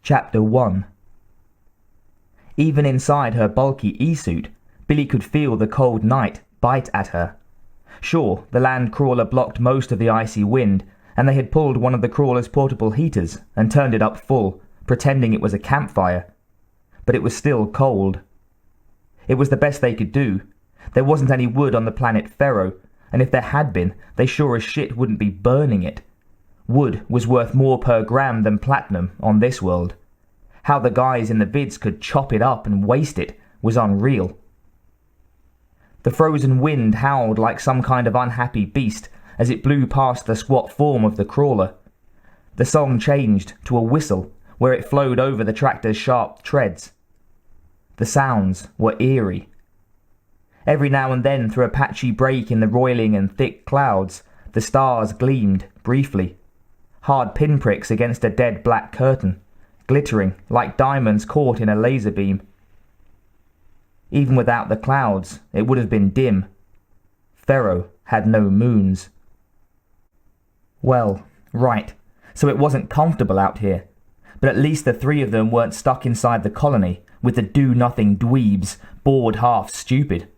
Chapter 1. Even inside her bulky e-suit, Billy could feel the cold night bite at her. Sure, the land crawler blocked most of the icy wind, and they had pulled one of the crawler's portable heaters and turned it up full, pretending it was a campfire. But it was still cold. It was the best they could do. There wasn't any wood on the planet Ferro, and if there had been, they sure as shit wouldn't be burning it. Wood was worth more per gram than platinum on this world. How the guys in the vids could chop it up and waste it was unreal. The frozen wind howled like some kind of unhappy beast as it blew past the squat form of the crawler. The song changed to a whistle where it flowed over the tractor's sharp treads. The sounds were eerie. Every now and then, through a patchy break in the roiling and thick clouds, the stars gleamed briefly. Hard pinpricks against a dead black curtain, glittering like diamonds caught in a laser beam. Even without the clouds, it would have been dim. Ferro had no moons. Well, right, so it wasn't comfortable out here, but at least the three of them weren't stuck inside the colony with the do-nothing dweebs, bored half stupid.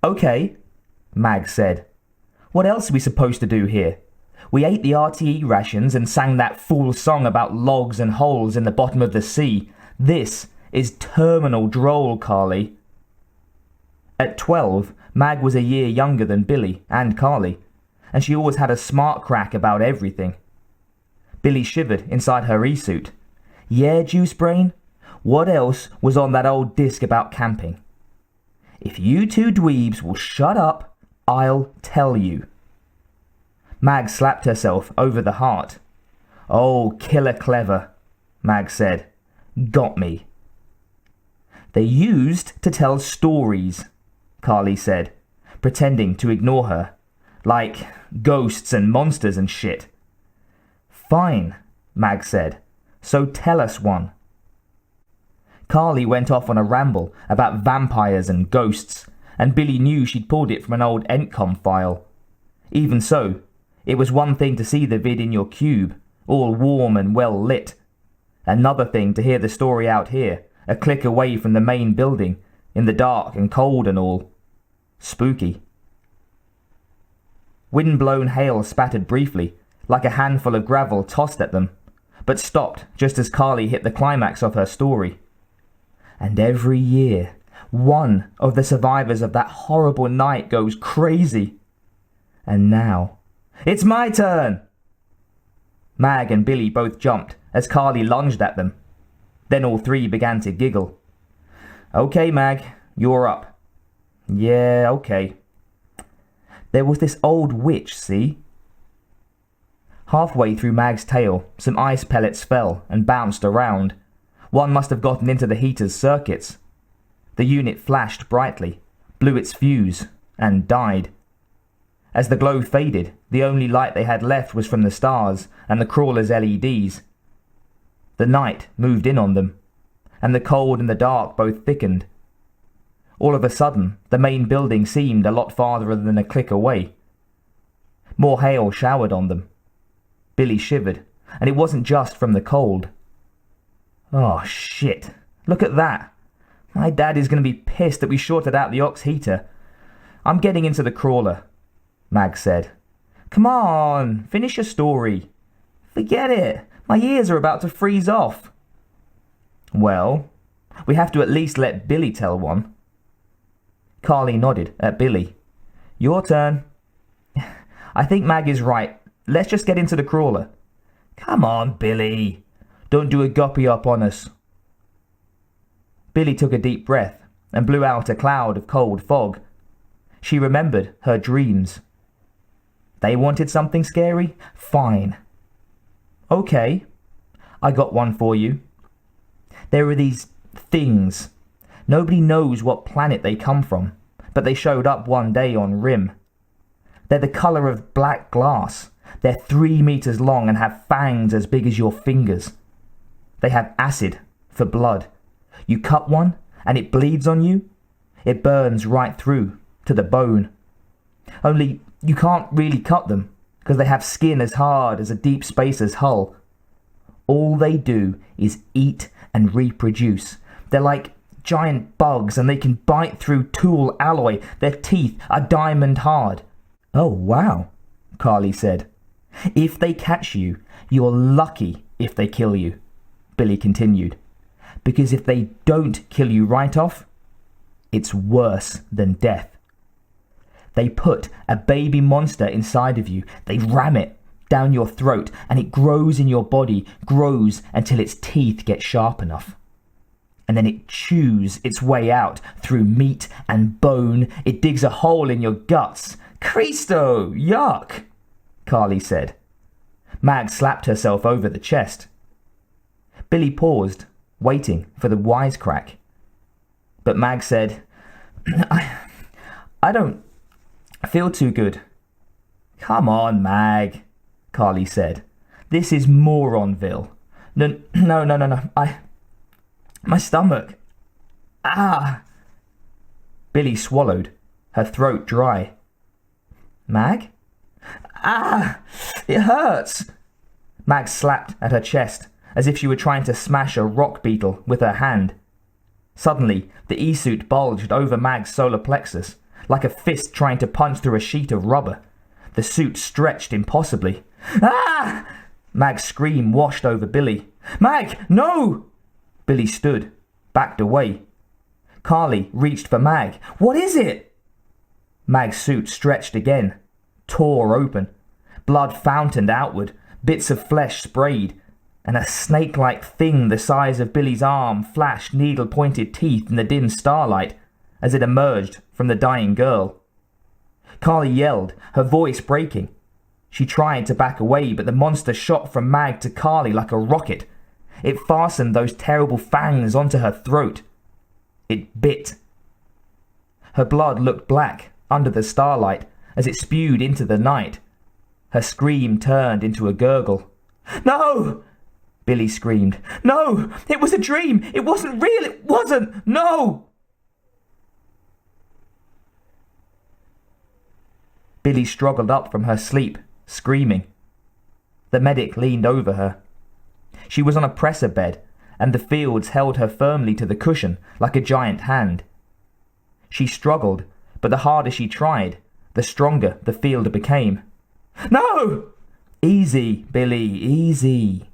Okay, Mag said. What else are we supposed to do here? We ate the RTE rations and sang that fool song about logs and holes in the bottom of the sea. This is terminal droll, Carly. At 12, Mag was a year younger than Billy and Carly, and she always had a smart crack about everything. Billy shivered inside her e-suit. Yeah, Juice Brain? What else was on that old disc about camping? If you two dweebs will shut up, I'll tell you. Mag slapped herself over the heart. Oh, killer clever, Mag said. Got me. They used to tell stories, Carly said, pretending to ignore her. Like ghosts and monsters and shit. Fine, Mag said. So tell us one. Carly went off on a ramble about vampires and ghosts, and Billy knew she'd pulled it from an old Encom file. Even so, it was one thing to see the vid in your cube, all warm and well lit. Another thing to hear the story out here, a click away from the main building, in the dark and cold and all. Spooky. Wind-blown hail spattered briefly, like a handful of gravel tossed at them, but stopped just as Carly hit the climax of her story. And every year, one of the survivors of that horrible night goes crazy. And now, it's my turn! Mag and Billy both jumped as Carly lunged at them. Then all three began to giggle. Okay, Mag, you're up. Yeah, okay. There was this old witch, see? Halfway through Mag's tale, some ice pellets fell and bounced around. One must have gotten into the heater's circuits. The unit flashed brightly, blew its fuse, and died. As the glow faded, the only light they had left was from the stars and the crawler's LEDs. The night moved in on them, and the cold and the dark both thickened. All of a sudden, the main building seemed a lot farther than a click away. More hail showered on them. Billy shivered, and it wasn't just from the cold. Oh, shit. Look at that. My dad is going to be pissed that we shorted out the ox heater. I'm getting into the crawler, Mag said. Come on, finish your story. Forget it. My ears are about to freeze off. Well, we have to at least let Billy tell one. Carly nodded at Billy. Your turn. I think Mag is right. Let's just get into the crawler. Come on, Billy. Don't do a guppy up on us. Billy took a deep breath and blew out a cloud of cold fog. She remembered her dreams. They wanted something scary? Fine. Okay, I got one for you. There are these things. Nobody knows what planet they come from, but they showed up one day on Rim. They're the colour of black glass. They're 3 meters long and have fangs as big as your fingers. They have acid for blood. You cut one and it bleeds on you. It burns right through to the bone. Only you can't really cut them because they have skin as hard as a deep spacer's hull. All they do is eat and reproduce. They're like giant bugs, and they can bite through tool alloy. Their teeth are diamond hard." "Oh, wow," Carly said. "If they catch you, you're lucky if they kill you," Billy continued. "Because if they don't kill you right off, it's worse than death. They put a baby monster inside of you. They ram it down your throat, and it grows in your body, grows until its teeth get sharp enough. And then it chews its way out through meat and bone. It digs a hole in your guts." "Christo, yuck," Carly said. Mag slapped herself over the chest. Billy paused, waiting for the wisecrack. But Mag said, I don't feel too good." "Come on, Mag," Carly said. "This is Moronville. No. My stomach. Ah." Billy swallowed, her throat dry. "Mag?" "Ah, it hurts." Mag slapped at her chest as if she were trying to smash a rock beetle with her hand. Suddenly, the E-suit bulged over Mag's solar plexus, like a fist trying to punch through a sheet of rubber. The suit stretched impossibly. "Ah!" Mag's scream washed over Billy. "Mag, no!" Billy stood, backed away. Carly reached for Mag. "What is it?" Mag's suit stretched again, tore open. Blood fountained outward, bits of flesh sprayed, and a snake-like thing the size of Billy's arm flashed needle-pointed teeth in the dim starlight as it emerged from the dying girl. Carly yelled, her voice breaking. She tried to back away, but the monster shot from Mag to Carly like a rocket. It fastened those terrible fangs onto her throat. It bit. Her blood looked black under the starlight as it spewed into the night. Her scream turned into a gurgle. "No!" Billy screamed. "No! It was a dream! It wasn't real! It wasn't! No!" Billy struggled up from her sleep, screaming. The medic leaned over her. She was on a presser bed, and the fields held her firmly to the cushion like a giant hand. She struggled, but the harder she tried, the stronger the field became. "No!" "Easy, Billy, easy.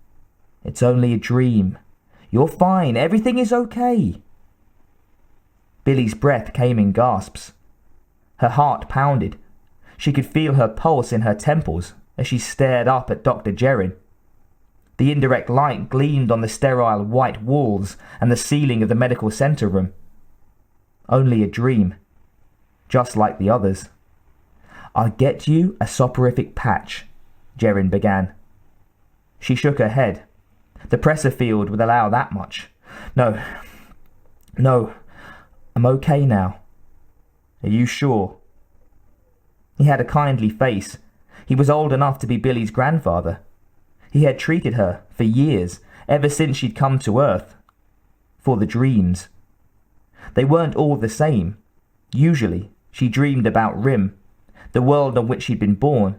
It's only a dream. You're fine. Everything is okay." Billy's breath came in gasps. Her heart pounded. She could feel her pulse in her temples as she stared up at Dr. Jerrin. The indirect light gleamed on the sterile white walls and the ceiling of the medical center room. Only a dream, just like the others. "I'll get you a soporific patch," Jerrin began. She shook her head. The presser field would allow that much. No, I'm okay now." "Are you sure?" He had a kindly face. He was old enough to be Billy's grandfather. He had treated her for years, ever since she'd come to Earth. For the dreams. They weren't all the same. Usually, she dreamed about Rim, the world on which she'd been born.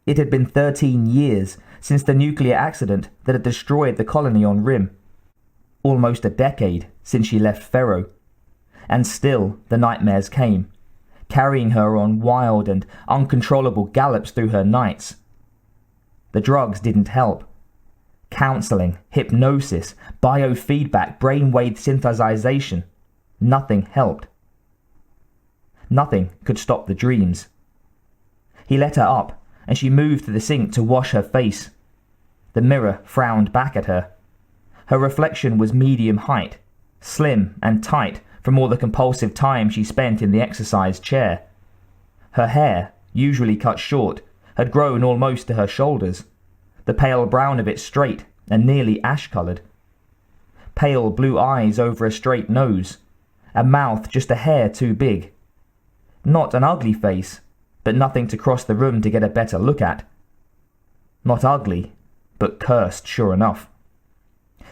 It had been 13 years since the nuclear accident that had destroyed the colony on Rim. Almost a decade since she left Ferro. And still the nightmares came, carrying her on wild and uncontrollable gallops through her nights. The drugs didn't help. Counseling, hypnosis, biofeedback, brainwave synthesization. Nothing helped. Nothing could stop the dreams. He let her up, and she moved to the sink to wash her face. The mirror frowned back at her. Her reflection was medium height, slim and tight from all the compulsive time she spent in the exercise chair. Her hair, usually cut short, had grown almost to her shoulders, the pale brown of it straight and nearly ash-coloured. Pale blue eyes over a straight nose, a mouth just a hair too big. Not an ugly face, but nothing to cross the room to get a better look at. Not ugly, but cursed sure enough.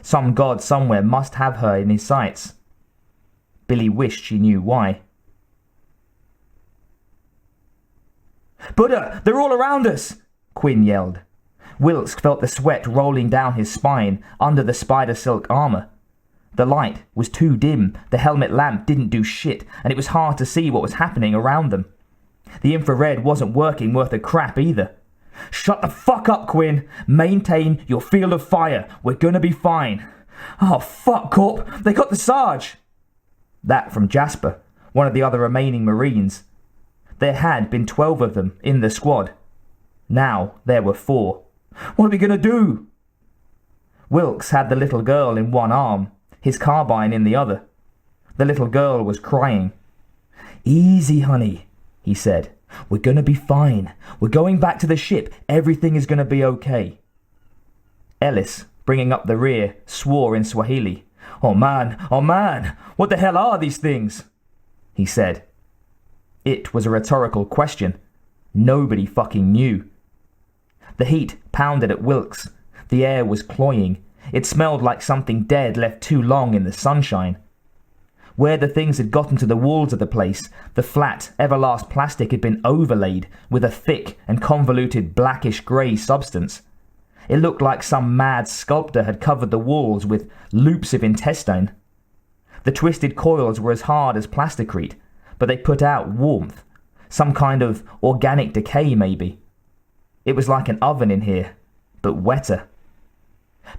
Some god somewhere must have her in his sights. Billy wished she knew why. "Buddha, they're all around us!" Quinn yelled. Wilkes felt the sweat rolling down his spine under the spider silk armour. The light was too dim, the helmet lamp didn't do shit, and it was hard to see what was happening around them. The infrared wasn't working worth a crap either. "Shut the fuck up, Quinn! Maintain your field of fire! We're gonna be fine!" "Oh fuck, Corp! They got the Sarge!" That from Jasper, one of the other remaining Marines. There had been 12 of them in the squad. Now there were 4. "What are we gonna do?" Wilkes had the little girl in one arm, his carbine in the other. The little girl was crying. "Easy, honey," he said. "We're gonna be fine. We're going back to the ship. Everything is gonna be okay." Ellis, bringing up the rear, swore in Swahili. Oh man, what the hell are these things?" he said. It was a rhetorical question. Nobody fucking knew. The heat pounded at Wilkes. The air was cloying. It smelled like something dead left too long in the sunshine. Where the things had gotten to the walls of the place, the flat, everlast plastic had been overlaid with a thick and convoluted blackish-grey substance. It looked like some mad sculptor had covered the walls with loops of intestine. The twisted coils were as hard as plasticrete, but they put out warmth. Some kind of organic decay, maybe. It was like an oven in here, but wetter.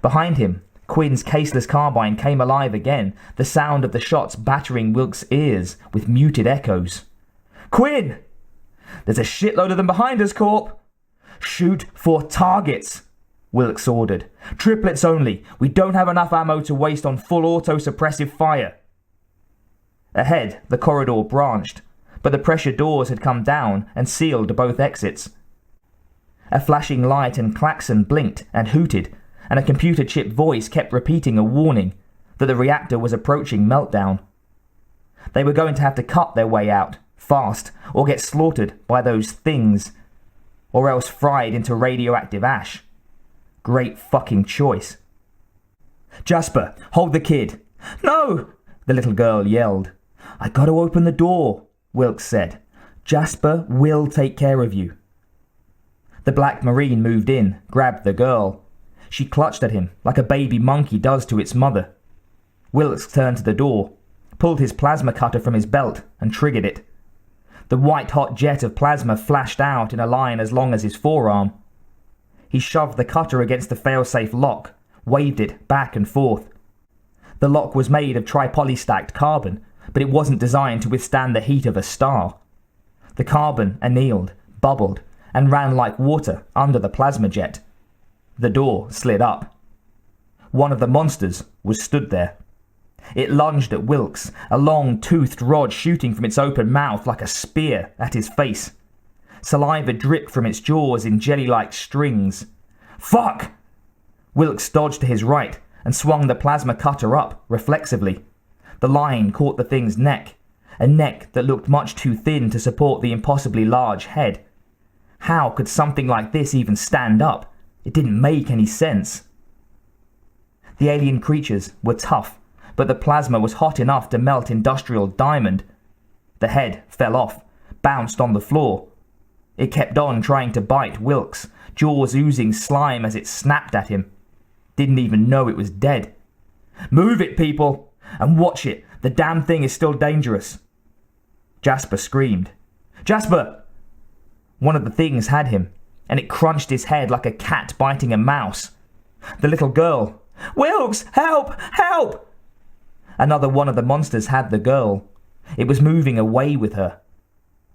Behind him, Quinn's caseless carbine came alive again, the sound of the shots battering Wilkes' ears with muted echoes. "Quinn! There's a shitload of them behind us, Corp!" "Shoot for targets," Wilkes ordered. "Triplets only. We don't have enough ammo to waste on full auto-suppressive fire." Ahead, the corridor branched, but the pressure doors had come down and sealed both exits. A flashing light and klaxon blinked and hooted, and a computer chip voice kept repeating a warning that the reactor was approaching meltdown. They were going to have to cut their way out, fast, or get slaughtered by those things, or else fried into radioactive ash. Great fucking choice. "Jasper, hold the kid." "No!" the little girl yelled. "I gotta open the door," Wilkes said. "Jasper will take care of you." The black Marine moved in, grabbed the girl. She clutched at him like a baby monkey does to its mother. Wilkes turned to the door, pulled his plasma cutter from his belt and triggered it. The white-hot jet of plasma flashed out in a line as long as his forearm. He shoved the cutter against the fail-safe lock, waved it back and forth. The lock was made of tripolystacked carbon, but it wasn't designed to withstand the heat of a star. The carbon annealed, bubbled, and ran like water under the plasma jet. The door slid up. One of the monsters was stood there. It lunged at Wilkes, a long, toothed rod shooting from its open mouth like a spear at his face. Saliva dripped from its jaws in jelly-like strings. "Fuck!" Wilkes dodged to his right and swung the plasma cutter up, reflexively. The line caught the thing's neck, a neck that looked much too thin to support the impossibly large head. How could something like this even stand up? It didn't make any sense. The alien creatures were tough, but the plasma was hot enough to melt industrial diamond. The head fell off, bounced on the floor. It kept on trying to bite Wilkes, jaws oozing slime as it snapped at him. Didn't even know it was dead. "Move it, people! And watch it! The damn thing is still dangerous!" Jasper screamed. "Jasper!" One of the things had him, and it crunched his head like a cat biting a mouse. The little girl. "Wilkes! Help! Help!" Another one of the monsters had the girl. It was moving away with her.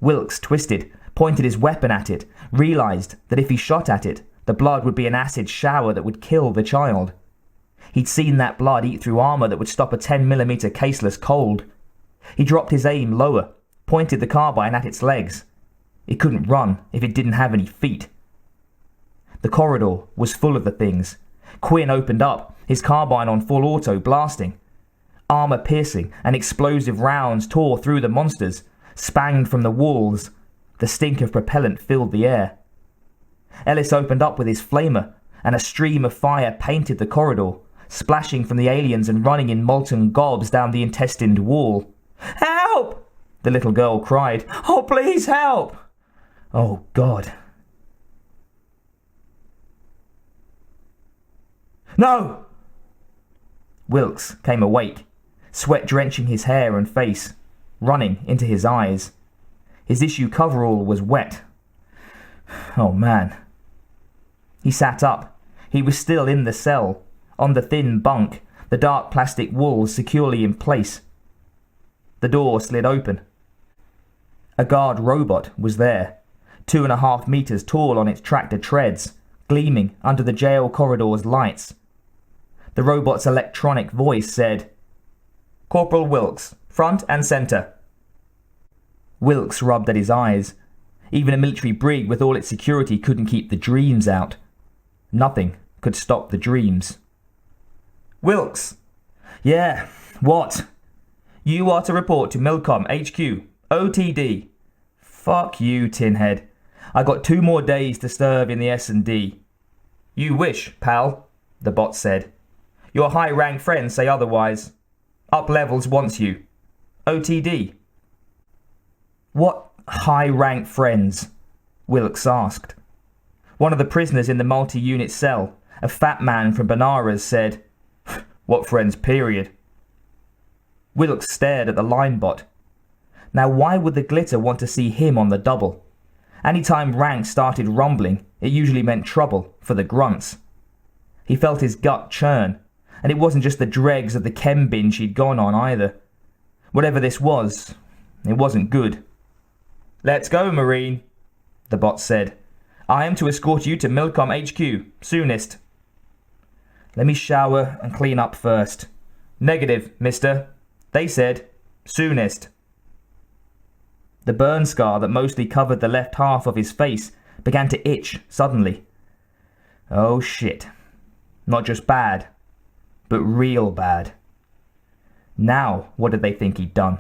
Wilkes twisted, pointed his weapon at it, realized that if he shot at it, the blood would be an acid shower that would kill the child. He'd seen that blood eat through armor that would stop a 10mm caseless cold. He dropped his aim lower, pointed the carbine at its legs. It couldn't run if it didn't have any feet. The corridor was full of the things. Quinn opened up, his carbine on full auto, blasting. Armor-piercing and explosive rounds tore through the monsters, spanged from the walls. The stink of propellant filled the air. Ellis opened up with his flamer, and a stream of fire painted the corridor, splashing from the aliens and running in molten gobs down the intestined wall. "Help!" the little girl cried. "Oh, please help!" Oh, God. No! Wilkes came awake, sweat drenching his hair and face, running into his eyes. His issue coverall was wet. Oh man. He sat up. He was still in the cell, on the thin bunk, the dark plastic walls securely in place. The door slid open. A guard robot was there, 2.5 meters tall on its tractor treads, gleaming under the jail corridor's lights. The robot's electronic voice said, "Corporal Wilkes, front and center." Wilkes rubbed at his eyes. Even a military brig with all its security couldn't keep the dreams out. Nothing could stop the dreams. "Wilkes." "Yeah, what?" "You are to report to Milcom HQ, OTD." "Fuck you, Tinhead. I got 2 more days to serve in the S&D. "You wish, pal," the bot said. "Your high-rank friends say otherwise. Up levels wants you. OTD." "What high-rank friends?" Wilkes asked. One of the prisoners in the multi-unit cell, a fat man from Benares, said, "What friends, period?" Wilkes stared at the line bot. Now why would the glitter want to see him on the double? Anytime rank started rumbling, it usually meant trouble for the grunts. He felt his gut churn, and it wasn't just the dregs of the chem binge he'd gone on either. Whatever this was, it wasn't good. "Let's go, Marine," the bot said. "I am to escort you to Milcom HQ, soonest." "Let me shower and clean up first." "Negative, mister. They said, soonest." The burn scar that mostly covered the left half of his face began to itch suddenly. Oh shit. Not just bad, but real bad. Now what did they think he'd done?